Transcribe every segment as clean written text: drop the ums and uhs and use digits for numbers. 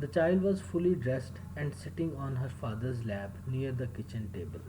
The child was fully dressed and sitting on her father's lap near the kitchen table.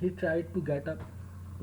He tried to get up.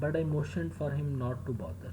But I motioned for him not to bother.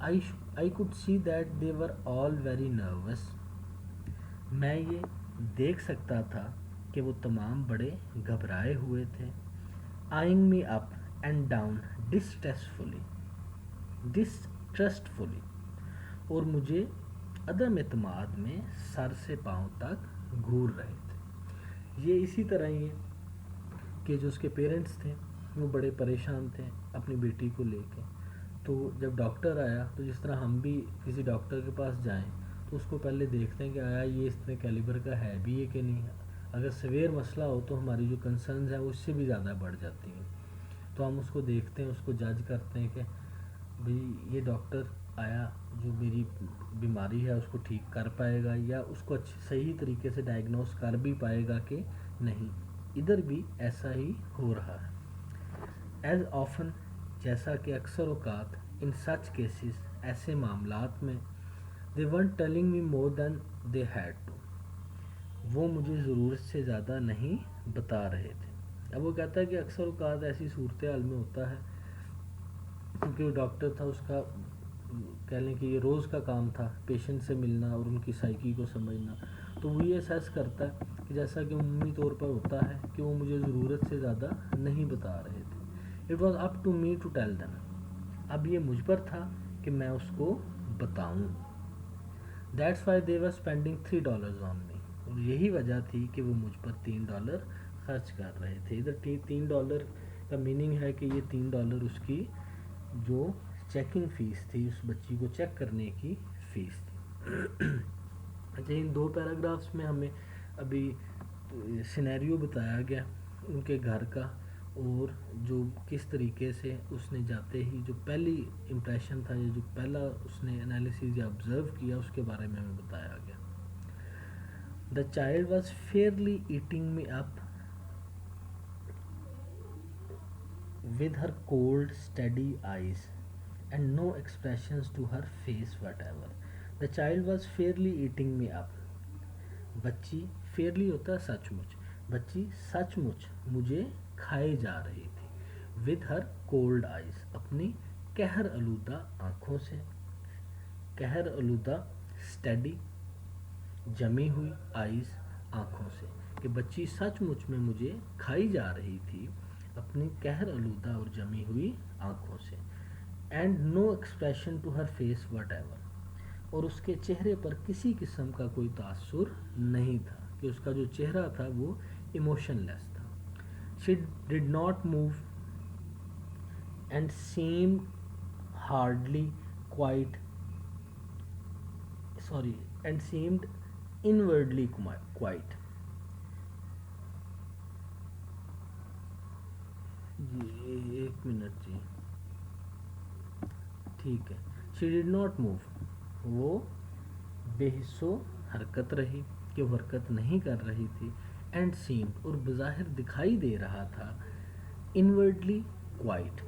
I could see that they were all very nervous. میں یہ دیکھ سکتا تھا کہ وہ تمام بڑے گھبرائے ہوئے تھے. eyeing me up and down distrustfully, اور مجھے عدم اعتماد میں سر سے پاؤں تک گھور رہے تھے. یہ اسی طرح ہی ہے کہ جو اس کے پیرنٹس تھے وہ بڑے پریشان تھے اپنی بیٹی کو لے کے. تو جب ڈاکٹر آیا تو جس طرح ہم بھی کسی ڈاکٹر کے پاس جائیں تو اس کو پہلے دیکھتے ہیں کہ آیا یہ اتنے کیلیبر کا ہے بھی ہے کہ نہیں. اگر سویئر مسئلہ ہو تو ہماری جو کنسرنز ہیں وہ اس سے بھی زیادہ بڑھ جاتی ہیں. تو ہم اس کو دیکھتے ہیں, اس کو جج کرتے ہیں کہ بھئی یہ ڈاکٹر آیا جو میری بیماری ہے اس کو ٹھیک کر پائے گا یا اس کو صحیح طریقے سے ڈائگنوز کر بھی پائے گا کہ نہیں. ادھر بھی ایسا ہی ہو رہا ہے. ایز آفن, جیسا کہ اکثر اوقات ان سچ کیسز, ایسے معاملات میں, they weren't telling me more than they had to, وہ مجھے ضرورت سے زیادہ نہیں بتا رہے تھے. اب وہ کہتا ہے کہ اکثر اوقات ایسی صورتحال میں ہوتا ہے کیونکہ وہ ڈاکٹر تھا, اس کا کہہ لیں کہ یہ روز کا کام تھا پیشنٹ سے ملنا اور ان کی سائیکی کو سمجھنا. تو وہ یہ اسیس کرتا ہے کہ جیسا کہ عمومی طور پر ہوتا ہے کہ وہ مجھے ضرورت سے زیادہ نہیں بتا رہے تھے. It was up to me to tell them, اب یہ مجھ پر تھا کہ میں اس کو بتاؤں. That's why they were spending $3 آن می, اور یہی وجہ تھی کہ وہ مجھ پر $3 خرچ کر رہے تھے. ادھر $3 کا میننگ ہے کہ یہ $3 اس کی جو چیکنگ فیس تھی, اس بچی کو چیک کرنے کی فیس تھی. اچھا, ان 2 پیراگرافس میں ہمیں ابھی سینیریو بتایا گیا ان کے گھر کا, اور جو کس طریقے سے اس نے جاتے ہی جو پہلی امپریشن تھا یا جو پہلا اس نے انالیسز یا آبزرو کیا اس کے بارے میں ہمیں بتایا گیا. The child was fairly eating me up with her cold steady eyes and no expressions to her face whatever. The child was fairly eating me up. بچی, fairly ہوتا ہے سچ مچ, بچی سچ مچ مجھے کھائے جا رہی تھی. with her cold eyes, اپنی قہر آلودہ آنکھوں سے, قہر آلودہ steady جمی ہوئی eyes آنکھوں سے, کہ بچی سچ مچ میں مجھے کھائی جا رہی تھی اپنی قہر آلودہ اور جمی ہوئی آنکھوں سے. And no expression to her face whatever, اور اس کے چہرے پر کسی قسم کا کوئی تاثر نہیں تھا, کہ اس کا جو چہرہ تھا وہ ایموشن لیس تھا. She did not move and seemed hardly quiet and seemed inwardly quiet. جی ایک منٹ جی, ٹھیک ہے. شی ڈڈ ناٹ موو, وہ بے حس و حرکت رہی, کہ وہ حرکت نہیں کر رہی تھی. اینڈ سیمڈ, اور بظاہر دکھائی دے رہا تھا, انورڈلی کوائٹ,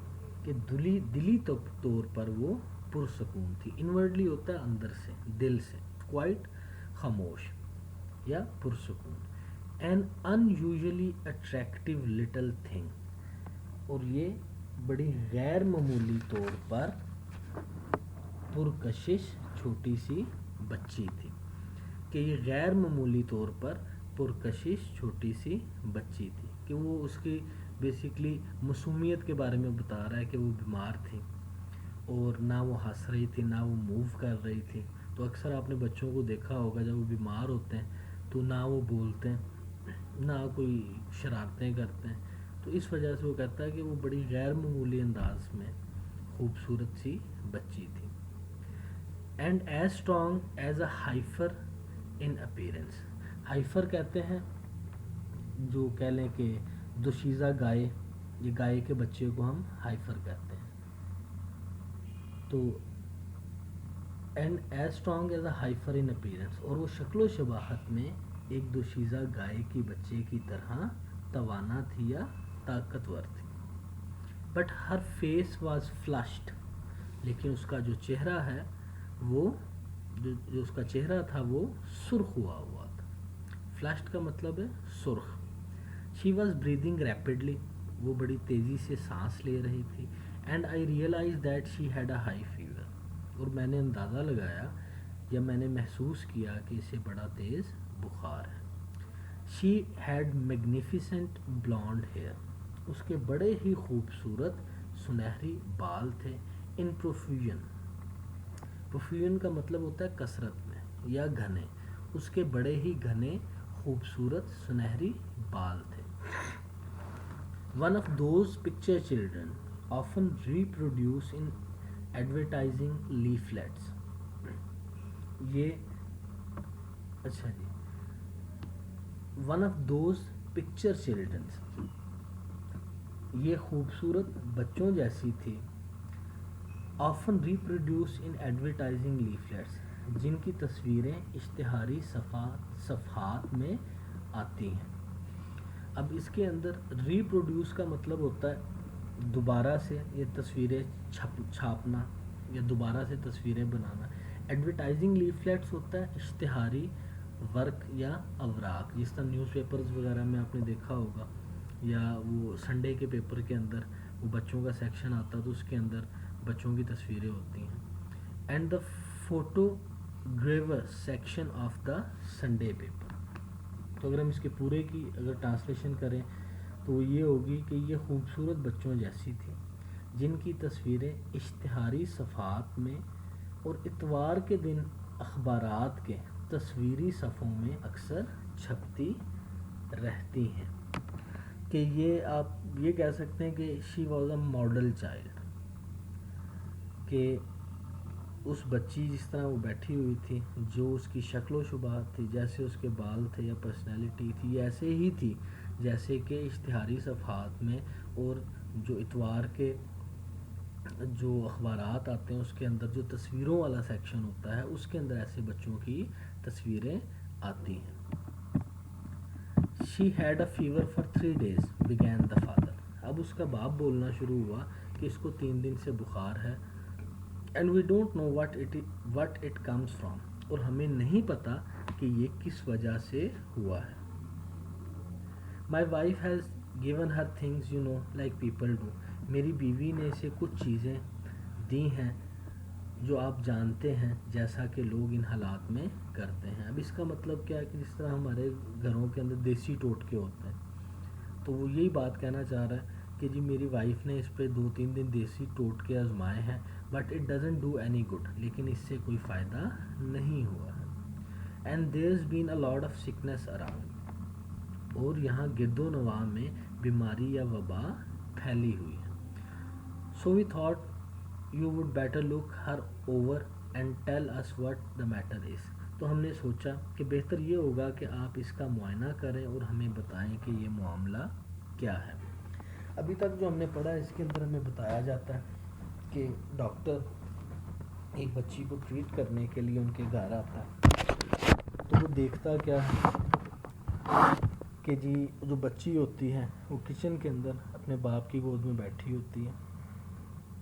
کہ دلی طور پر وہ پرسکون تھی. انورڈلی ہوتا ہے اندر سے, دل سے, کوائٹ خاموش یا پرسکون. An unusually attractive little thing, اور یہ بڑی غیر معمولی طور پر پرکشش چھوٹی سی بچی تھی, کہ یہ غیر معمولی طور پر پرکشش چھوٹی سی بچی تھی, کہ وہ اس کی بیسیکلی معصومیت کے بارے میں بتا رہا ہے کہ وہ بیمار تھی اور نہ وہ ہنس رہی تھی نہ وہ موو کر رہی تھی. تو اکثر آپ نے بچوں کو دیکھا ہوگا جب وہ بیمار ہوتے ہیں تو نہ وہ بولتے ہیں نہ کوئی شرارتیں کرتے ہیں, تو اس وجہ سے وہ کہتا ہے کہ وہ بڑی غیر معمولی انداز میں خوبصورت سی بچی تھی. And as strong as a heifer in appearance, heifer کہتے ہیں جو کہہ لیں کہ دوشیزہ گائے, یہ گائے کے بچے کو ہم ہائفر کہتے ہیں. تو and as strong as a heifer in appearance, اور وہ شکل و شباہت میں ایک دوشیزہ گائے کی بچے کی طرح توانا تھی یا طاقتور تھی. But her face was flushed, لیکن اس کا جو چہرہ ہے وہ جو اس کا چہرہ تھا وہ سرخ ہوا تھا. فلشڈ کا مطلب ہے سرخ. شی واز بریدنگ ریپڈلی, وہ بڑی تیزی سے سانس لے رہی تھی. And I realize that she had a high fever, اور میں نے اندازہ لگایا یا میں نے محسوس کیا کہ اسے بڑا تیز بخار ہے. She had magnificent blond hair. اس کے بڑے ہی خوبصورت سنہری بال تھے. ان پروفیوژن. پروفیوژن کا مطلب ہوتا ہے کثرت میں یا گھنے. اس کے بڑے ہی گھنے خوبصورت سنہری بال تھے. One of those picture children often reproduce in advertising leaflets. یہ اچھا جی. One of those picture children. یہ خوبصورت بچوں جیسی تھی. Often reproduce in advertising leaflets. جن کی تصویریں اشتہاری صفحات میں آتی ہیں. اب اس کے اندر ریپروڈیوس کا مطلب ہوتا ہے دوبارہ سے یہ تصویریں چھاپنا یا دوبارہ سے تصویریں بنانا. ایڈورٹائزنگ لیفلیٹس ہوتا ہے اشتہاری ورق یا اوراق، جس طرح نیوز پیپرز وغیرہ میں آپ نے دیکھا ہوگا، یا وہ سنڈے کے پیپر کے اندر وہ بچوں کا سیکشن آتا تو اس کے اندر بچوں کی تصویریں ہوتی ہیں. And the photogravure section of the Sunday paper. تو اگر ہم اس کے پورے کی اگر ٹرانسلیشن کریں تو یہ ہوگی کہ یہ خوبصورت بچوں جیسی تھی جن کی تصویریں اشتہاری صفحات میں اور اتوار کے دن اخبارات کے تصویری صفحوں میں اکثر چھپتی رہتی ہیں. کہ یہ آپ یہ کہہ سکتے ہیں کہ she was a model child, کہ اس بچی جس طرح وہ بیٹھی ہوئی تھی، جو اس کی شکل و شباہت تھی، جیسے اس کے بال تھے یا پرسنالٹی تھی، یہ ایسے ہی تھی جیسے کہ اشتہاری صفحات میں اور جو اتوار کے جو اخبارات آتے ہیں اس کے اندر جو تصویروں والا سیکشن ہوتا ہے اس کے اندر ایسے بچوں کی تصویریں آتی ہیں. She had a fever for 3 days, began the father. اب اس کا باپ بولنا شروع ہوا کہ اس کو 3 دن سے بخار ہے. And we don't know what it comes from. اور ہمیں نہیں پتا کہ یہ کس وجہ سے ہوا ہے. My wife has given her things, like people do. میری بیوی نے اسے کچھ چیزیں دی ہیں جو آپ جانتے ہیں جیسا کہ لوگ ان حالات میں کرتے ہیں. اب اس کا مطلب کیا ہے کہ جس طرح ہمارے گھروں کے اندر دیسی ٹوٹکے ہوتے ہیں، تو وہ یہی بات کہنا چاہ رہا ہے کہ جی میری وائف نے اس پہ 2-3 دن دیسی ٹوٹکے آزمائے ہیں، but it doesn't do any good, لیکن اس سے کوئی فائدہ نہیں ہوا ہے. And there is been a lot of sickness around. اور یہاں گرد و نواح میں بیماری یا وبا پھیلی ہوئی ہے. So we thought you would better look her over and tell us what the matter is. تو ہم نے سوچا کہ بہتر یہ ہوگا کہ آپ اس کا معائنہ کریں اور ہمیں بتائیں کہ یہ معاملہ کیا ہے. ابھی تک جو ہم نے پڑھا ہے اس کے اندر ہمیں بتایا جاتا ہے کہ ڈاکٹر ایک بچی کو ٹریٹ کرنے کے لیے ان کے گھر آتا ہے، تو وہ دیکھتا کیا ہے کہ جی جو بچی ہوتی ہے وہ کچن کے اندر اپنے باپ کی گود میں بیٹھی ہوتی ہے،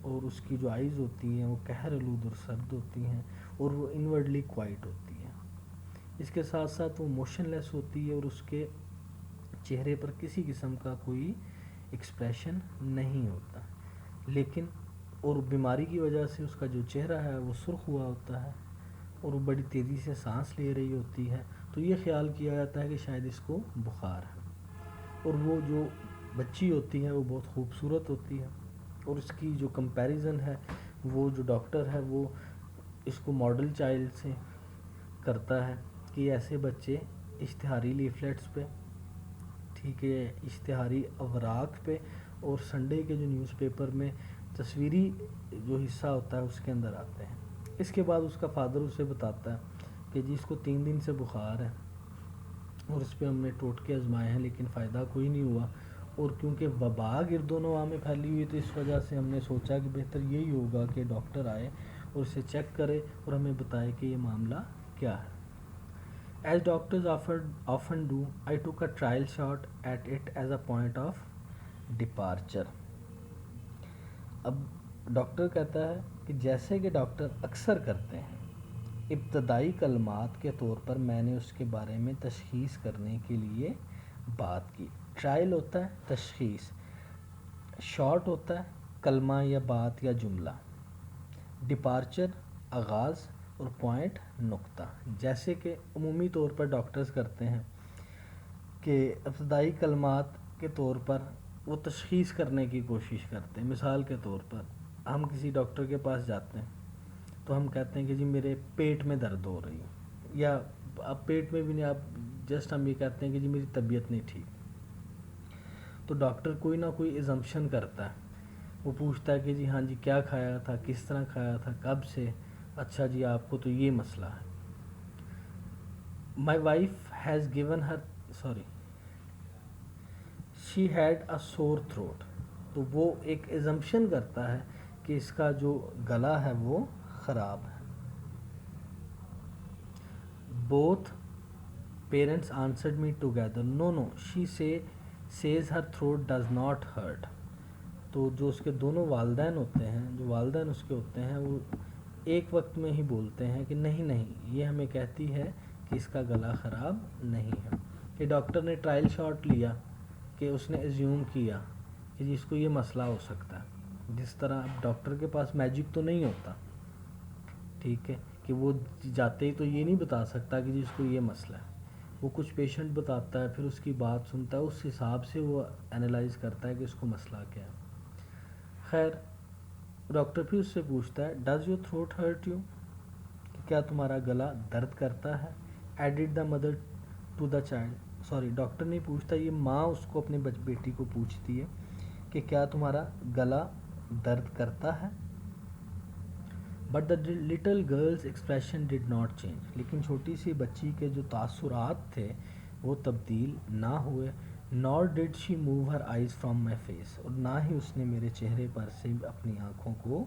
اور اس کی جو آئیز ہوتی ہیں وہ قہر آلود اور سرد ہوتی ہیں، اور وہ انورڈلی کوائٹ ہوتی ہے. اس کے ساتھ ساتھ وہ موشن لیس ہوتی ہے اور اس کے چہرے پر کسی قسم کا کوئی ایکسپریشن نہیں ہوتا. لیکن اور بیماری کی وجہ سے اس کا جو چہرہ ہے وہ سرخ ہوا ہوتا ہے اور وہ بڑی تیزی سے سانس لے رہی ہوتی ہے. تو یہ خیال کیا جاتا ہے کہ شاید اس کو بخار ہے. اور وہ جو بچی ہوتی ہے وہ بہت خوبصورت ہوتی ہے، اور اس کی جو کمپیریزن ہے وہ جو ڈاکٹر ہے وہ اس کو ماڈل چائلڈ سے کرتا ہے کہ ایسے بچے اشتہاری لیفلیٹس پہ، ٹھیک ہے، اشتہاری اوراق پہ اور سنڈے کے جو نیوز پیپر میں تصویری جو حصہ ہوتا ہے اس کے اندر آتے ہیں. اس کے بعد اس کا فادر اسے بتاتا ہے کہ جی اس کو 3 دن سے بخار ہے اور اس پہ ہم نے ٹوٹکے آزمائے ہیں لیکن فائدہ کوئی نہیں ہوا، اور کیونکہ وبا گرد و نواح میں پھیلی ہوئی تو اس وجہ سے ہم نے سوچا کہ بہتر یہی ہوگا کہ ڈاکٹر آئے اور اسے چیک کرے اور ہمیں بتائے کہ یہ معاملہ کیا ہے. As doctors often do, I took a trial shot at it as a point of departure. اب ڈاکٹر کہتا ہے کہ جیسے کہ ڈاکٹر اکثر کرتے ہیں، ابتدائی کلمات کے طور پر میں نے اس کے بارے میں تشخیص کرنے کے لیے بات کی. ٹرائل ہوتا ہے تشخیص، شارٹ ہوتا ہے کلمہ یا بات یا جملہ، ڈپارچر آغاز اور پوائنٹ نقطہ. جیسے کہ عمومی طور پر ڈاکٹرز کرتے ہیں کہ ابتدائی کلمات کے طور پر وہ تشخیص کرنے کی کوشش کرتے ہیں. مثال کے طور پر ہم کسی ڈاکٹر کے پاس جاتے ہیں تو ہم کہتے ہیں کہ جی میرے پیٹ میں درد ہو رہی ہے, یا اب پیٹ میں بھی نہیں, آپ جسٹ ہم یہ کہتے ہیں کہ جی میری طبیعت نہیں ٹھیک. تو ڈاکٹر کوئی نہ کوئی ایزمپشن کرتا ہے, وہ پوچھتا ہے کہ جی ہاں جی کیا کھایا تھا, کس طرح کھایا تھا, کب سے, اچھا جی آپ کو تو یہ مسئلہ ہے. My wife has given Hare she had اے سور تھروٹ. تو وہ ایک ایزمپشن کرتا ہے کہ اس کا جو گلا ہے وہ خراب ہے. Both parents answered me together no no she says her throat does not hurt. تو جو اس کے دونوں والدین ہوتے ہیں, جو والدین اس کے ہوتے ہیں, وہ ایک وقت میں ہی بولتے ہیں کہ نہیں نہیں, یہ ہمیں کہتی ہے کہ اس کا گلا خراب نہیں ہے. کہ ڈاکٹر نے ٹرائل شاٹ لیا, کہ اس نے ایزیوم کیا کہ جس کو یہ مسئلہ ہو سکتا ہے. جس طرح اب ڈاکٹر کے پاس میجک تو نہیں ہوتا, ٹھیک ہے, کہ وہ جاتے ہی تو یہ نہیں بتا سکتا کہ جس کو یہ مسئلہ ہے. وہ کچھ پیشنٹ بتاتا ہے, پھر اس کی بات سنتا ہے, اس حساب سے وہ انالائز کرتا ہے کہ اس کو مسئلہ کیا ہے. خیر, ڈاکٹر پھر اس سے پوچھتا ہے does your throat hurt you, کہ کیا تمہارا گلا درد کرتا ہے. Added the mother to the child, doctor نہیں پوچھتا, یہ ماں اس کو اپنے بیٹی کو پوچھتی ہے کہ کیا تمہارا گلا درد کرتا ہے. But the little girls expression did not change. لیکن چھوٹی سی بچی کے جو تاثرات تھے وہ تبدیل نہ ہوئے. Nor did she move her eyes from my face, اور نہ ہی اس نے میرے چہرے پر سے اپنی آنکھوں کو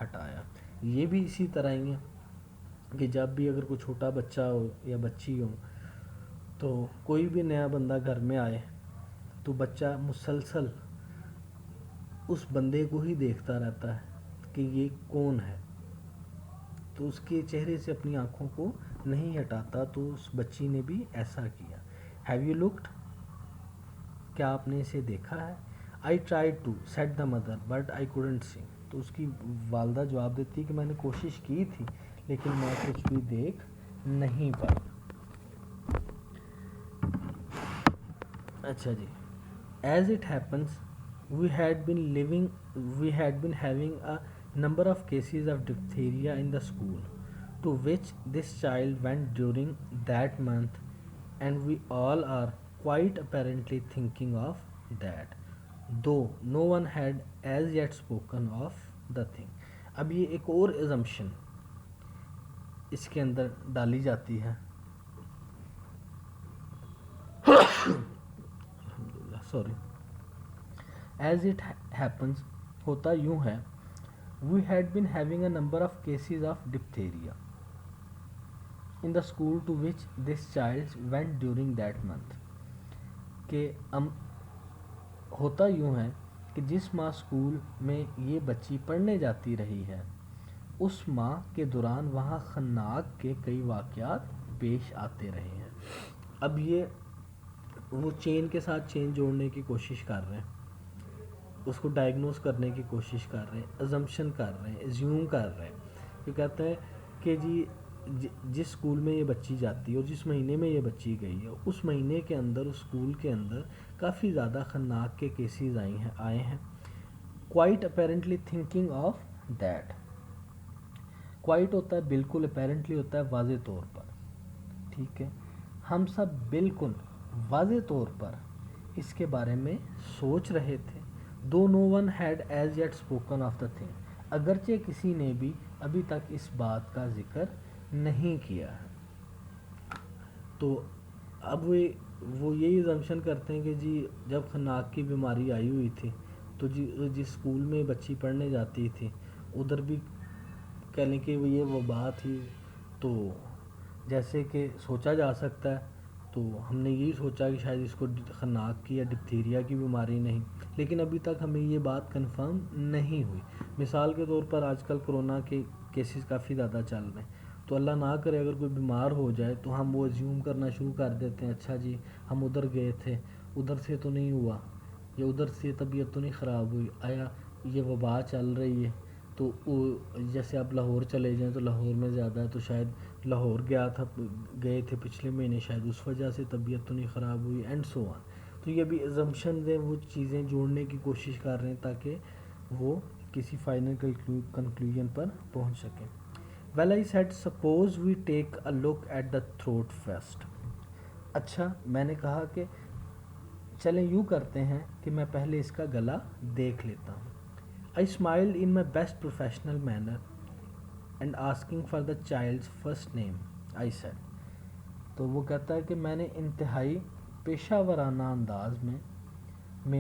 ہٹایا. یہ بھی اسی طرح ہی ہے کہ جب بھی اگر کوئی چھوٹا بچہ ہو یا بچی ہو, تو کوئی بھی نیا بندہ گھر میں آئے تو بچہ مسلسل اس بندے کو ہی دیکھتا رہتا ہے کہ یہ کون ہے, تو اس کے چہرے سے اپنی آنکھوں کو نہیں ہٹاتا. تو اس بچی نے بھی ایسا کیا. ہیو یو لکڈ, کیا آپ نے اسے دیکھا ہے. I tried to set the mother but I couldn't see. تو اس کی والدہ جواب دیتی کہ میں نے کوشش کی تھی لیکن میں کچھ بھی دیکھ نہیں پائی. اچھا جی, as it happens we had been having a number of cases of diphtheria in the school to which this child went during that month, and we all are quite apparently thinking of that, though no one had as yet spoken of the thing. اب یہ ایک اور assumption اس کے اندر ڈالی جاتی ہے, as it happens ہوتا یوں ہے, we had been having a number of cases of diphtheria in the school to which this child went during that month. کہ ہوتا یوں ہے کہ جس ماہ اسکول میں یہ بچی پڑھنے جاتی رہی ہے, اس ماہ کے دوران وہاں خناق کے کئی واقعات پیش آتے رہے ہیں. اب یہ وہ چین کے ساتھ چین جوڑنے کی کوشش کر رہے ہیں, اس کو ڈائگنوز کرنے کی کوشش کر رہے ہیں, ازمپشن کر رہے ہیں, ایزیوم کر رہے ہیں. یہ کہتے ہیں کہ جی جس اسکول میں یہ بچی جاتی ہے اور جس مہینے میں یہ بچی گئی ہے, اس مہینے کے اندر اس اسکول کے اندر کافی زیادہ خناق کے کیسز آئے ہیں. Quite apparently thinking of that. Quite ہوتا ہے بالکل, اپیرنٹلی ہوتا ہے واضح طور پر, ٹھیک ہے. ہم سب بالکل واضح طور پر اس کے بارے میں سوچ رہے تھے. دو no one had as yet spoken of the thing, اگرچہ کسی نے بھی ابھی تک اس بات کا ذکر نہیں کیا ہے. تو اب وہ یہی ایزمپشن کرتے ہیں کہ جی جب خناق کی بیماری آئی ہوئی تھی تو جس اسکول میں بچی پڑھنے جاتی تھی ادھر بھی کہہ لیں کہ یہ وبا تھی. تو جیسے کہ سوچا جا سکتا ہے, تو ہم نے یہی سوچا کہ شاید اس کو خناق کی یا ڈپتھیریا کی بیماری نہیں, لیکن ابھی تک ہمیں یہ بات کنفرم نہیں ہوئی. مثال کے طور پر آج کل کرونا کے کیسز کافی زیادہ چل رہے ہیں, تو اللہ نہ کرے اگر کوئی بیمار ہو جائے تو ہم وہ ایزیوم کرنا شروع کر دیتے ہیں, اچھا جی ہم ادھر گئے تھے, ادھر سے تو نہیں ہوا, یا ادھر سے طبیعت تو نہیں خراب ہوئی, آیا یہ وبا چل رہی ہے تو جیسے آپ لاہور چلے جائیں تو لاہور میں زیادہ ہے، تو شاید لاہور گئے تھے پچھلے مہینے، شاید اس وجہ سے طبیعت تو نہیں خراب ہوئی، اینڈ سو آن. تو یہ بھی ازمپشن ہیں، وہ چیزیں جوڑنے کی کوشش کر رہے ہیں تاکہ وہ کسی فائنل کنکلوژن پر پہنچ سکیں. Well I said suppose we take a look at the throat first. اچھا میں نے کہا کہ چلیں یوں کرتے ہیں کہ میں پہلے اس کا گلا دیکھ لیتا ہوں. I smiled in my best professional manner and asking for the child's first name, I said. تو وہ کہتا ہے کہ میں نے انتہائی پیشہ ورانہ انداز میں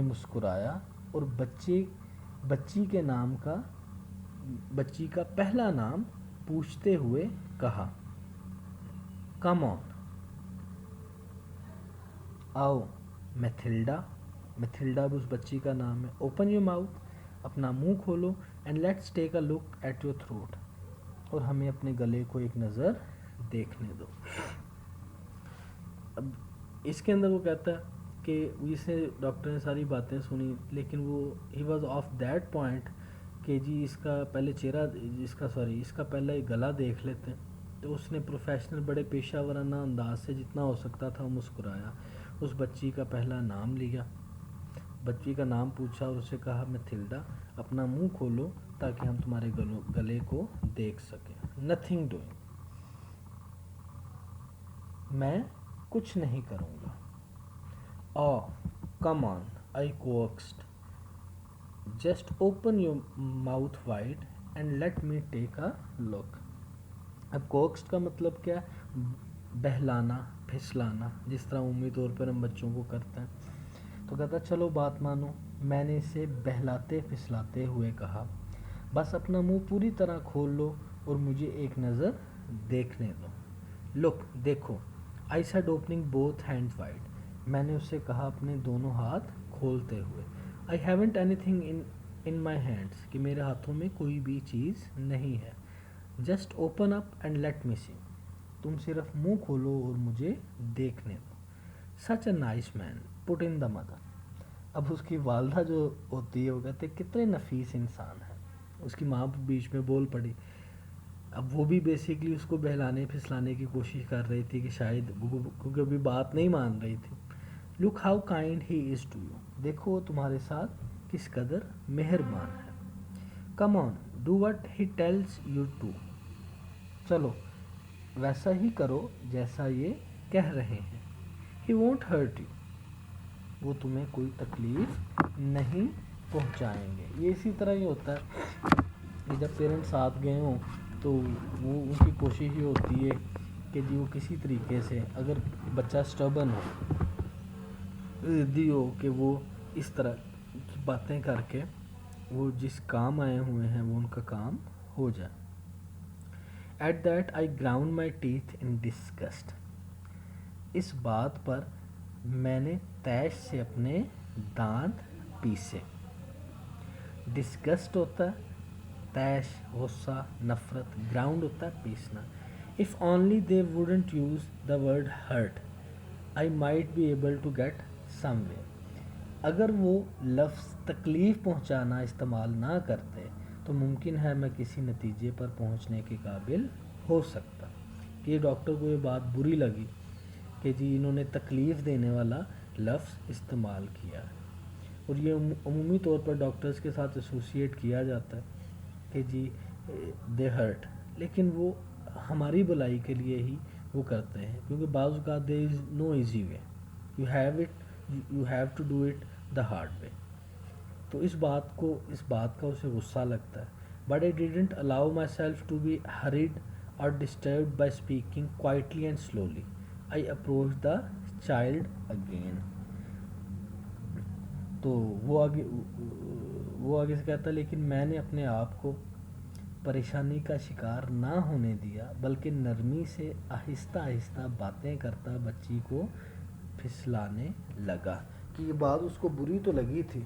مسکرایا اور بچی کا پہلا نام پوچھتے ہوئے کہا، کم آن، آؤ، میتھلڈا بھی اس بچی کا نام ہے. اوپن یور ماؤتھ، اپنا منہ کھولو، and let's take a look at your throat, اور ہمیں اپنے گلے کو ایک نظر دیکھنے دو. اب اس کے اندر وہ کہتا ہے کہ اس نے ڈاکٹر نے ساری باتیں سنی، لیکن وہ he was of that point کہ جی اس کا پہلے چہرہ اس کا پہلا گلا دیکھ لیتے ہیں. تو اس نے پروفیشنل بڑے پیشہ ورانہ انداز سے جتنا ہو سکتا تھا وہ مسکرایا، اس بچی کا پہلا نام لیا، بچی کا نام پوچھا اور اسے کہا، میتھلڈا، اپنا منہ کھولو تاکہ ہم تمہارے گلے کو دیکھ سکیں. نتھنگ ڈوئنگ، میں کچھ نہیں کروں گا. Come on, I coaxed, just open your mouth wide and let me take a look. اب کوکسڈ کا مطلب کیا ہے؟ بہلانا، پھسلانا، جس طرح عمومی طور پر ہم بچوں کو کرتے ہیں. تو کہتا چلو بات مانو. میں نے اسے بہلاتے پھسلاتے ہوئے کہا، بس اپنا منہ پوری طرح کھول لو اور مجھے ایک نظر دیکھنے دو. لک، دیکھو. I sad opening both hands wide. میں نے اسے کہا اپنے دونوں ہاتھ کھولتے ہوئے. I haven't any thing in my hands, کہ میرے ہاتھوں میں کوئی بھی چیز نہیں ہے. Just open up and let می سی. تم صرف منہ کھولو اور مجھے دیکھنے دو. سچ اے نائس مین، پٹ ان دا مدر. اب اس کی والدہ جو ہوتی ہے وہ کہتے کتنے نفیس انسان ہے. اس کی ماں بیچ میں بول پڑی. اب وہ بھی بیسیکلی اس کو بہلانے پھسلانے کی کوشش کر رہی تھی کہ شاید کیونکہ ابھی بات نہیں مان رہی تھی. Look how kind he is to you. دیکھو وہ تمہارے ساتھ کس قدر مہربان ہے. Come on, do what he tells you to. چلو ویسا ہی کرو جیسا یہ کہہ رہے ہیں. He won't hurt you. وہ تمہیں کوئی تکلیف نہیں پہنچائیں گے. یہ اسی طرح ہی ہوتا ہے کہ جب پیرنٹس ساتھ گئے ہوں تو وہ ان کی کوشش یہ ہوتی ہے کہ جی وہ کسی طریقے سے، اگر بچہ سٹبن ہو، ضدی ہو، کہ وہ اس طرح کی باتیں کر کے وہ جس کام آئے ہوئے ہیں وہ ان کا کام ہو جائے. At that I ground my teeth in disgust. اس بات پر میں نے تیش سے اپنے دانت پیسے. ڈسگسٹ ہوتا ہے تیش، غصہ، نفرت. گراؤنڈ ہوتا ہے پیسنا. If only they wouldn't use the word hurt I might be able to get some way. اگر وہ لفظ تکلیف پہنچانا استعمال نہ کرتے تو ممکن ہے میں کسی نتیجے پر پہنچنے کے قابل ہو سکتا. یہ ڈاکٹر کو یہ بات بری لگی کہ جی انہوں نے تکلیف دینے والا لفظ استعمال کیا ہے، اور یہ عمومی طور پر ڈاکٹرز کے ساتھ ایسوسیٹ کیا جاتا ہے کہ جی دے ہرٹ، لیکن وہ ہماری بھلائی کے لیے ہی وہ کرتے ہیں، کیونکہ بعض اوقات there is no easy way, you have to do it the hard way. تو اس بات کا اسے غصہ لگتا ہے. But I didn't allow myself to be hurried or disturbed by speaking quietly and slowly. I approach the child again. تو وہ آگے سے کہتا ہے، لیکن میں نے اپنے آپ کو پریشانی کا شکار نہ ہونے دیا، بلکہ نرمی سے آہستہ آہستہ باتیں کرتا بچی کو پھسلانے لگا. کہ یہ بات اس کو بری تو لگی تھی،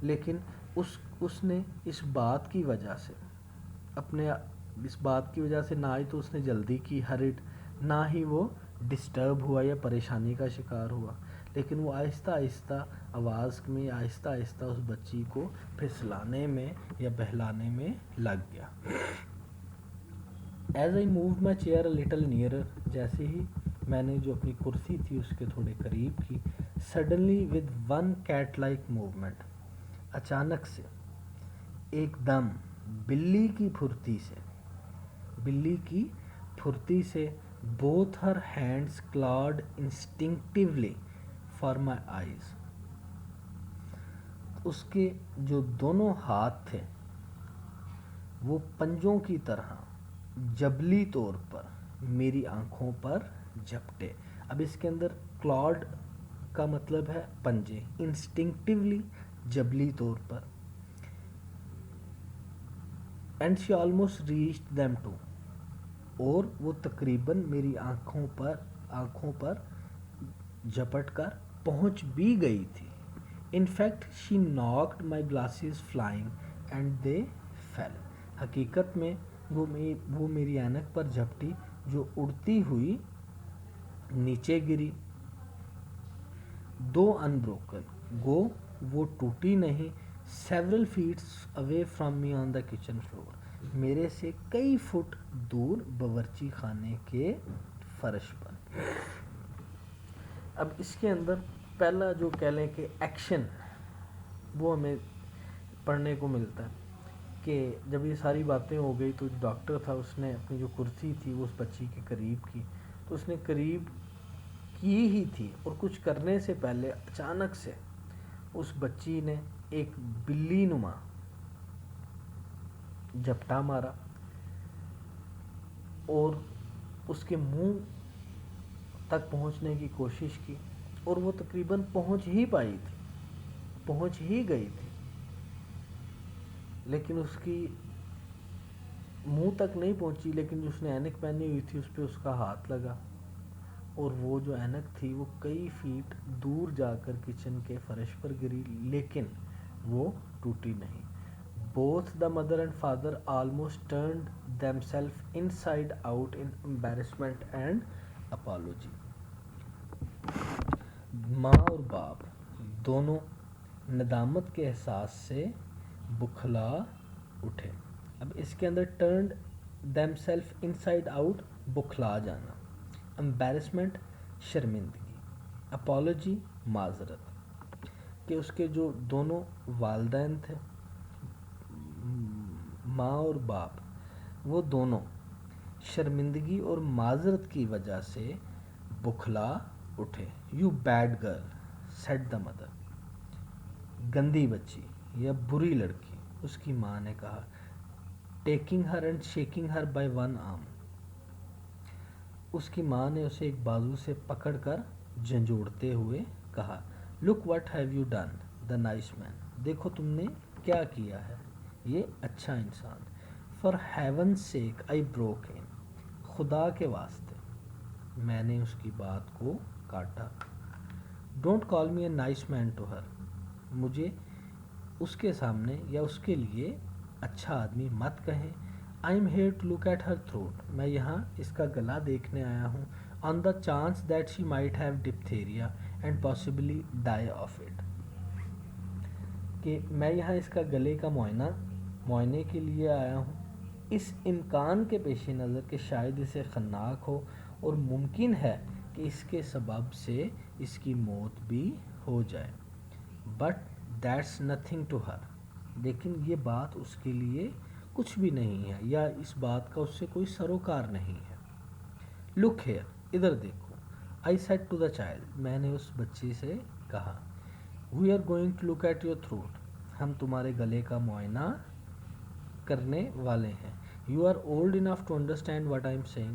لیکن اس نے اس بات کی وجہ سے نہ ہی تو اس نے جلدی کی ہرٹ، نہ ہی وہ ڈسٹرب ہوا یا پریشانی کا شکار ہوا، لیکن وہ آہستہ آہستہ آواز میں آہستہ آہستہ اس بچی کو پھسلانے میں یا بہلانے میں لگ گیا. As I moved my chair a little nearer, جیسے ہی میں نے جو اپنی کرسی تھی اس کے تھوڑے قریب کی، suddenly with one cat like movement, اچانک سے ایک دم بلی کی پھرتی سے both her hands clawed instinctively for my eyes. اس کے جو دونوں ہاتھ تھے وہ پنجوں کی طرح جبلی طور پر میری آنکھوں پر جھپٹے. اب اس کے اندر clawed کا مطلب ہے پنجے، instinctively جبلی طور پر، and she almost reached them too، اور وہ تقریباً میری آنکھوں پر جھپٹ کر پہنچ بھی گئی تھی. In fact she knocked my glasses flying and they fell. حقیقت میں وہ میری اینک پر جھپٹی جو اڑتی ہوئی نیچے گری. دو unbroken، گو وہ ٹوٹی نہیں. several feet away from me on the kitchen floor، میرے سے کئی فٹ دور باورچی خانے کے فرش پر. اب اس کے اندر پہلا جو کہہ لیں کہ ایکشن وہ ہمیں پڑھنے کو ملتا ہے کہ جب یہ ساری باتیں ہو گئی تو ڈاکٹر تھا، اس نے اپنی جو کرسی تھی وہ اس بچی کے قریب کی، تو اس نے قریب کی ہی تھی اور کچھ کرنے سے پہلے اچانک سے اس بچی نے ایک بلی نما جھپٹا مارا اور اس کے منہ تک پہنچنے کی کوشش کی، اور وہ تقریباً پہنچ ہی گئی تھی، لیکن اس کی منہ تک نہیں پہنچی. لیکن جو اس نے اینک پہنی ہوئی تھی اس پہ اس کا ہاتھ لگا، اور وہ جو اینک تھی وہ کئی فیٹ دور جا کر کچن کے فرش پر گری، لیکن وہ ٹوٹی نہیں. Both the mother and father almost turned themselves inside out in embarrassment and apology. ماں اور باپ دونوں ندامت کے احساس سے بکھلا اٹھے. اب اس کے اندر turned themselves inside out بکھلا جانا، embarrassment شرمندگی، apology معذرت، کہ اس کے جو دونوں والدین تھے ماں اور باپ، وہ دونوں شرمندگی اور معذرت کی وجہ سے بکھلا اٹھے. You bad girl said the mother, گندی بچی یا بری لڑکی، اس کی ماں نے کہا. Taking her and shaking her by one arm, اس کی ماں نے اسے ایک بازو سے پکڑ کر جھنجھوڑتے ہوئے کہا. Look what have you done the nice man, دیکھو تم نے کیا کیا ہے یہ اچھا انسان. For heaven's sake I broke in, خدا کے واسطے میں نے اس کی بات کو کاٹا. Don't call me a nice man to her, مجھے اس کے سامنے یا اس کے لیے اچھا آدمی مت کہیں. I am here to look at her throat, میں یہاں اس کا گلا دیکھنے آیا ہوں. On the chance that she might have diphtheria and possibly die of it, کہ میں یہاں اس کا گلے کا معائنے کے لیے آیا ہوں، اس امکان کے پیش نظر کہ شاید اسے خناق ہو اور ممکن ہے کہ اس کے سبب سے اس کی موت بھی ہو جائے. But that's nothing to her, لیکن یہ بات اس کے لیے کچھ بھی نہیں ہے، یا اس بات کا اس سے کوئی سروکار نہیں ہے. لک ہیئر، ادھر دیکھو. I said to the child, میں نے اس بچی سے کہا. We are going to look at your throat, ہم تمہارے گلے کا معائنہ کرنے والے ہیں. You are old enough to understand what I am saying,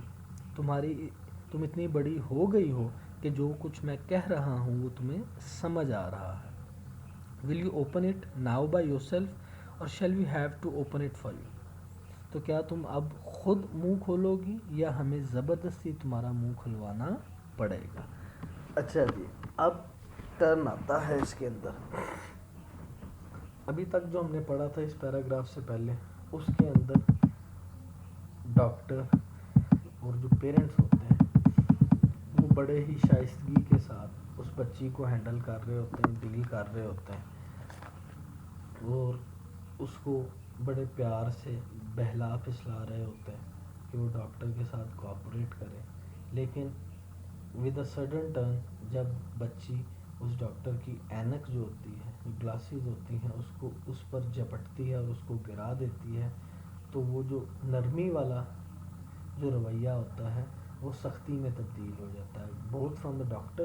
تم اتنی بڑی ہو گئی ہو کہ جو کچھ میں کہہ رہا ہوں وہ تمہیں سمجھ آ رہا ہے. Will you open it now by yourself or shall we have to open it for you, تو کیا تم اب خود منہ کھولو گی یا ہمیں زبردستی تمہارا منہ کھلوانا پڑے گا. اچھا جی، اب ٹرن آتا ہے اس کے اندر. ابھی تک جو ہم نے پڑھا تھا اس پیراگراف سے پہلے، اس کے اندر ڈاکٹر اور جو پیرنٹس ہوتے ہیں وہ بڑے ہی شائستگی کے ساتھ اس اس بچی کو ہینڈل کر رہے ہوتے ہیں، ڈیل کر رہے ہوتے ہیں اور اس کو بڑے پیار سے بہلا پھسلا رہے ہوتے ہیں کہ وہ ڈاکٹر کے ساتھ کوآپریٹ کرے. لیکن ود اے سڈن ٹرن جب بچی اس ڈاکٹر کی اینک جو ہوتی ہے، گلاسز ہوتی ہیں، اس کو اس پر جپٹتی ہے اور اس کو گرا دیتی ہے، تو وہ جو نرمی والا جو رویہ ہوتا ہے وہ سختی میں تبدیل ہو جاتا ہے، both from the doctor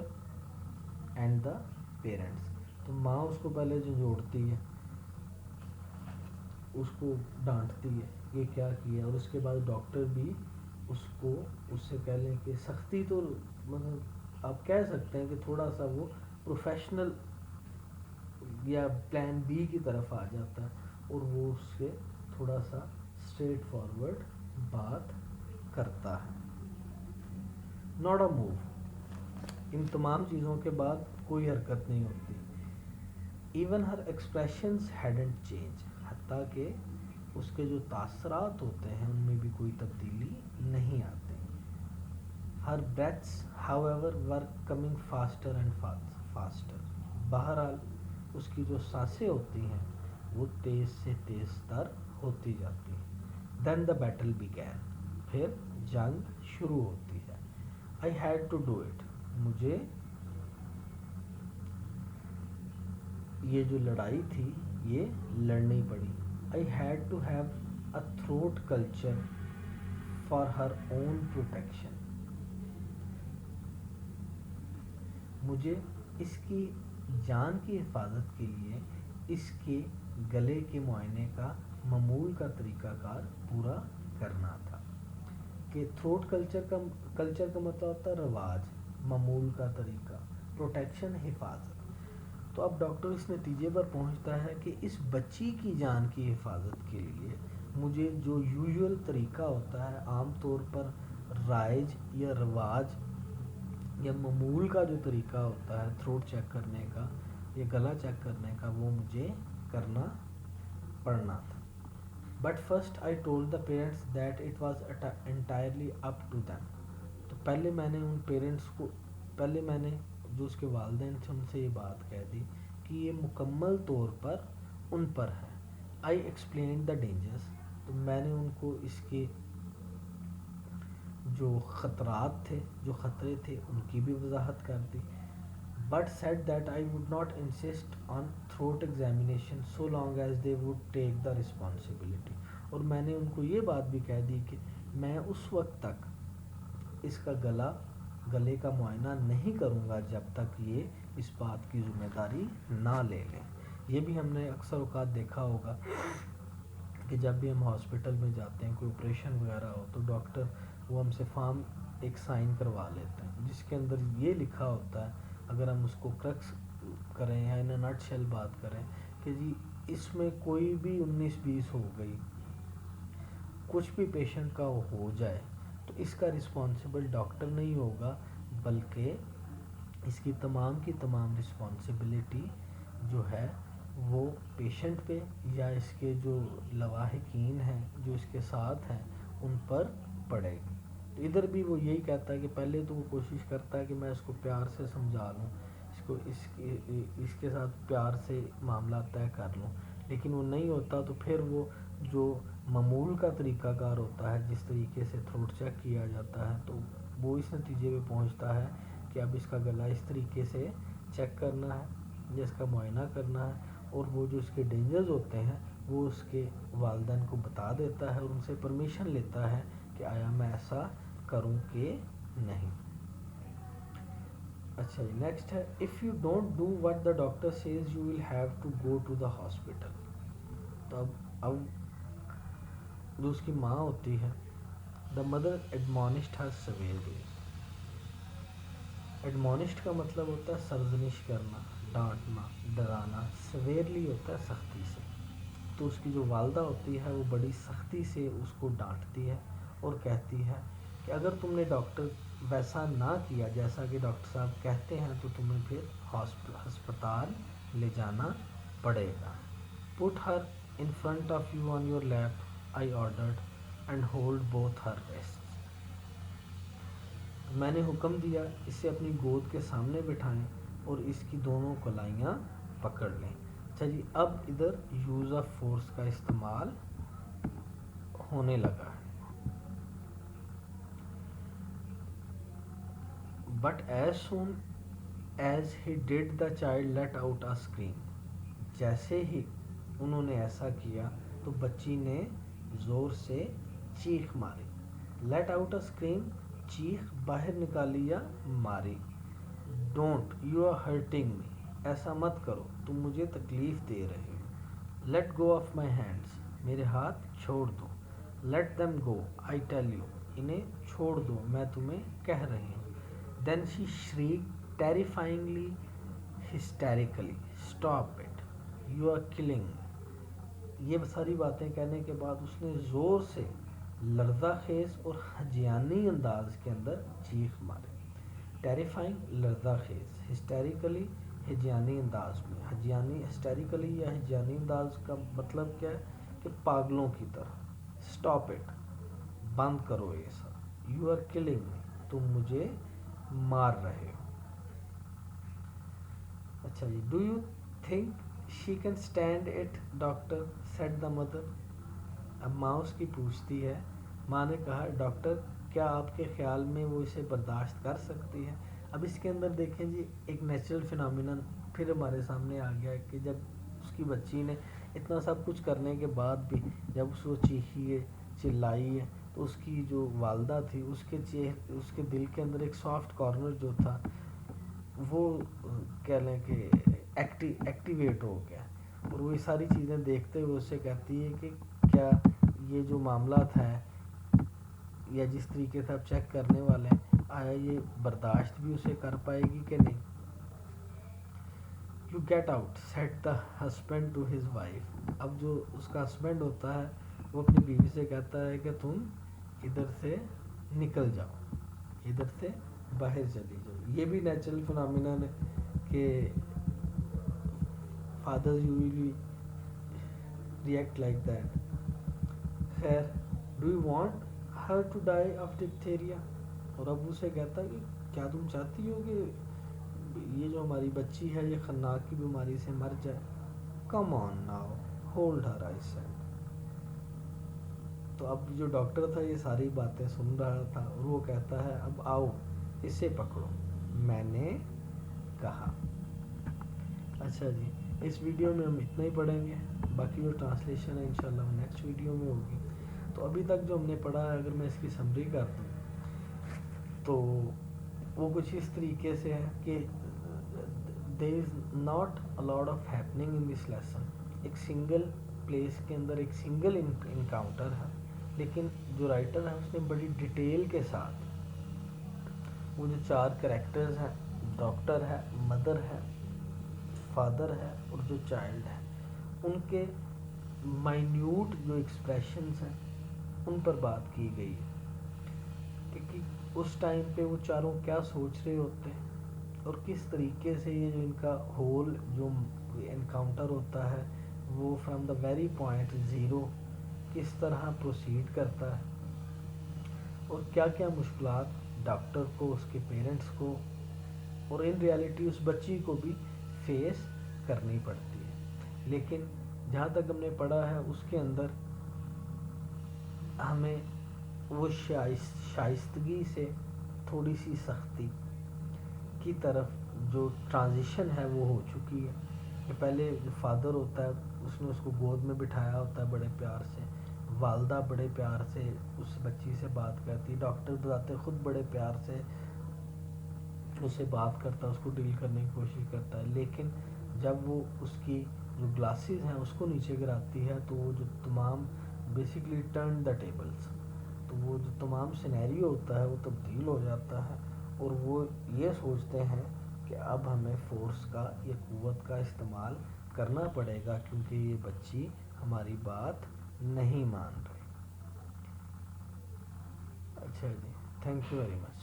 and the parents. تو ماں اس کو پہلے جھنجھوڑتی ہے، اس کو ڈانٹتی ہے یہ کیا کیا، اور اس کے بعد ڈاکٹر بھی اس کو اس سے کہہ لیں کہ سختی تو مطلب آپ کہہ سکتے ہیں کہ تھوڑا سا وہ پروفیشنل یا پلان بی کی طرف آ جاتا ہے اور وہ اس سے تھوڑا سا اسٹریٹ فارورڈ بات کرتا ہے. Not a move. ان تمام چیزوں کے بعد کوئی حرکت نہیں ہوتی. ایون ہر ایکسپریشنز ہیڈنٹ چینج. حتیٰ کہ اس کے جو تاثرات ہوتے ہیں ان میں بھی کوئی تبدیلی نہیں آتی. Her breaths however were coming faster and faster. بہرحال اس کی جو سانسیں ہوتی ہیں وہ تیز سے تیز تر ہوتی جاتی ہیں. Then the battle began. پھر جنگ شروع ہوتی ہے. I had to do it. مجھے یہ جو لڑائی تھی یہ لڑنی پڑی. I had to have a throat culture for her own protection. مجھے اس کی جان کی حفاظت کے لیے اس کے گلے کے معائنے کا معمول کا طریقہ کار پورا کرنا تھا. کہ تھروٹ کلچر کا مطلب ہوتا ہے رواج، معمول کا طریقہ، پروٹیکشن حفاظت. تو اب ڈاکٹر اس نتیجے پر پہنچتا ہے کہ اس بچی کی جان کی حفاظت کے لیے مجھے جو یوزول طریقہ ہوتا ہے، عام طور پر رائج یا رواج یا معمول کا جو طریقہ ہوتا ہے تھروٹ چیک کرنے کا یا گلا چیک کرنے کا، وہ مجھے کرنا پڑنا تھا. But first I told the parents that it was entirely up to them. تو پہلے میں نے جو اس کے والدین تھے ان سے یہ بات کہہ دی کہ یہ مکمل طور پر ان پر ہے. I explain the dangerous. تو میں نے ان کو اس کے جو خطرات تھے، جو خطرے تھے، ان کی بھی وضاحت کر دی. But said that I would not insist on throat examination so long as they would take the responsibility. اور میں نے ان کو یہ بات بھی کہہ دی کہ میں اس وقت تک اس کا گلے کا معائنہ نہیں کروں گا جب تک یہ اس بات کی ذمہ داری نہ لے لیں. یہ بھی ہم نے اکثر اوقات دیکھا ہوگا کہ جب بھی ہم ہاسپٹل میں جاتے ہیں، کوئی آپریشن وغیرہ ہو، تو ڈاکٹر وہ ہم سے فارم ایک سائن کروا لیتے ہیں جس کے اندر یہ لکھا ہوتا ہے، اگر ہم اس کو کرکس کریں یا ان نٹ شیل بات کریں، کہ جی اس میں کوئی بھی 19-20 ہو گئی، کچھ بھی پیشنٹ کا ہو جائے تو اس کا رسپانسبل ڈاکٹر نہیں ہوگا، بلکہ اس کی تمام رسپانسبلٹی جو ہے وہ پیشنٹ پہ یا اس کے جو لواحقین ہیں جو اس کے ساتھ ہیں ان پر پڑے گی. تو ادھر بھی وہ یہی کہتا ہے کہ پہلے تو وہ کوشش کرتا ہے کہ میں اس کو پیار سے سمجھا لوں، اس کے ساتھ پیار سے معاملہ طے کر لوں، لیکن وہ نہیں ہوتا. تو پھر وہ جو معمول کا طریقہ کار ہوتا ہے، جس طریقے سے تھروٹ چیک کیا جاتا ہے، تو وہ اس نتیجے پہ پہنچتا ہے کہ اب اس کا گلا اس طریقے سے چیک کرنا ہے یا اس کا معائنہ کرنا ہے. اور وہ جو اس کے ڈینجرز ہوتے ہیں وہ اس کے والدین کو بتا دیتا ہے اور ان سے پرمیشن لیتا ہے کہ آیا میں ایسا کروں کہ نہیں. اچھا جی، نیکسٹ ہے if you don't do what the doctor says you will have to go to the hospital. تو اب جو اس کی ماں ہوتی ہے، دا مدر ایڈمونشڈ ہر سیویرلی. ایڈمونشڈ کا مطلب ہوتا ہے سرزنش کرنا، ڈانٹنا، ڈرانا. سیویرلی ہوتا ہے سختی سے. تو اس کی جو والدہ ہوتی ہے وہ بڑی سختی سے اس کو ڈانٹتی ہے اور کہتی ہے کہ اگر تم نے ڈاکٹر ویسا نہ کیا جیسا کہ ڈاکٹر صاحب کہتے ہیں تو تمہیں پھر ہسپتال لے جانا پڑے گا. Put her in front of you on your lap I ordered and hold both her wrists. میں نے حکم دیا اسے اپنی گود کے سامنے بٹھائیں اور اس کی دونوں کلائیاں پکڑ لیں. اچھا جی, اب ادھر یوز آف فورس کا استعمال ہونے لگا ہے. But as soon as he did the child let out a scream. جیسے ہی انہوں نے ایسا کیا تو بچی نے زور سے چیخ ماری. لیٹ آؤٹ اے اسکریم, چیخ باہر نکالی یا ماری. Don't, you are hurting me, ایسا مت کرو, تم مجھے تکلیف دے رہے ہو. Let go of my hands, میرے ہاتھ چھوڑ دو. Let them go, I tell you, انہیں چھوڑ دو, میں تمہیں کہہ رہی ہوں. Then she shrieked terrifyingly hysterically, stop it, you are killing me. یہ ساری باتیں کہنے کے بعد اس نے زور سے لرزہ خیز اور ہجیانی انداز کے اندر چیخ ماری. ٹیریفائنگ لرزہ خیز, ہسٹیریکلی ہجیانی انداز میں. ہجیانی ہسٹیریکلی یا ہجیانی انداز کا مطلب کیا ہے کہ پاگلوں کی طرح. اسٹاپ اٹ, بند کرو یہ سب. یو آر کلنگ می, تم مجھے مار رہے ہو. اچھا جی, do you think she can stand it doctor, said the mother. اب ماں اس کی پوچھتی ہے, ماں نے کہا ڈاکٹر کیا آپ کے خیال میں وہ اسے برداشت کر سکتی ہے. اب اس کے اندر دیکھیں جی ایک نیچرل فنامینن پھر ہمارے سامنے آ گیا کہ جب اس کی بچی نے اتنا سب کچھ کرنے کے بعد بھی جب اس کو چیخی ہے, چلائی ہے, تو اس کی جو والدہ تھی اس کے دل کے اندر ایک سافٹ کارنر جو تھا وہ کہہ لیں کہ ایکٹیویٹ ہو گیا. اور وہ یہ ساری چیزیں دیکھتے ہوئے اس سے کہتی ہے کہ کیا یہ جو معاملات ہیں یا جس طریقے سے آپ چیک کرنے والے ہیں, آیا یہ برداشت بھی اسے کر پائے گی کہ نہیں. You get out, said the husband to his wife. اب جو اس کا ہسبینڈ ہوتا ہے وہ اپنی بیوی سے کہتا ہے کہ تم ادھر سے نکل جاؤ, ادھر سے باہر چلی جاؤ. یہ بھی نیچرل فنامینن ہے کہ fathers usually react like that. خیر, do you want her to die of diphtheria. اور اب اسے کہتا ہے کہ کیا تم چاہتی ہو کہ یہ جو ہماری بچی ہے یہ خناق کی بیماری سے مر جائے. Come on now, hold her, I said. تو اب جو ڈاکٹر تھا یہ ساری باتیں سن رہا تھا اور وہ کہتا ہے اب آؤ اسے پکڑو, میں نے کہا. اچھا جی, اس ویڈیو میں ہم اتنا ہی پڑھیں گے, باقی جو ٹرانسلیشن ہے انشاءاللہ وہ نیکسٹ ویڈیو میں ہوگی. تو ابھی تک جو ہم نے پڑھا ہے اگر میں اس کی سمری کر دوں تو وہ کچھ اس طریقے سے ہے کہ there is not a lot of happening in this lesson. ایک سنگل پلیس کے اندر ایک سنگل انکاؤنٹر ہے, لیکن جو رائٹر ہے اس نے بڑی ڈیٹیل کے ساتھ وہ جو 4 کریکٹرز ہیں, ڈاکٹر ہے, مدر ہے, فادر ہے اور جو چائلڈ ہے, ان کے مائنیوٹ جو ایکسپریشنز ہیں ان پر بات کی گئی ہے کہ اس ٹائم پہ وہ چاروں کیا سوچ رہے ہوتے ہیں اور کس طریقے سے یہ جو ان کا ہول جو انکاؤنٹر ہوتا ہے وہ from the very point zero کس طرح پروسیڈ کرتا ہے اور کیا کیا مشکلات ڈاکٹر کو, اس کے پیرنٹس کو اور ان ریالٹی اس بچی کو بھی فیس کرنی پڑتی ہے. لیکن جہاں تک ہم نے پڑھا ہے اس کے اندر ہمیں وہ شائستگی سے تھوڑی سی سختی کی طرف جو ٹرانزیشن ہے وہ ہو چکی ہے. کہ پہلے جو فادر ہوتا ہے اس نے اس کو گود میں بٹھایا ہوتا ہے بڑے پیار سے, والدہ بڑے پیار سے اس بچی سے بات کرتی, ڈاکٹر بتاتے خود بڑے پیار سے اسے بات کرتا ہے, اس کو ڈیل کرنے کی کوشش کرتا ہے. لیکن جب وہ اس کی جو گلاسز ہیں اس کو نیچے گراتی ہے تو وہ جو تمام بیسیکلی ٹرن دا ٹیبلز, تو وہ جو تمام سینیریو ہوتا ہے وہ تبدیل ہو جاتا ہے اور وہ یہ سوچتے ہیں کہ اب ہمیں فورس کا یا قوت کا استعمال کرنا پڑے گا کیونکہ یہ بچی ہماری بات نہیں مان رہی. اچھا جی, تھینک یو ویری مچ.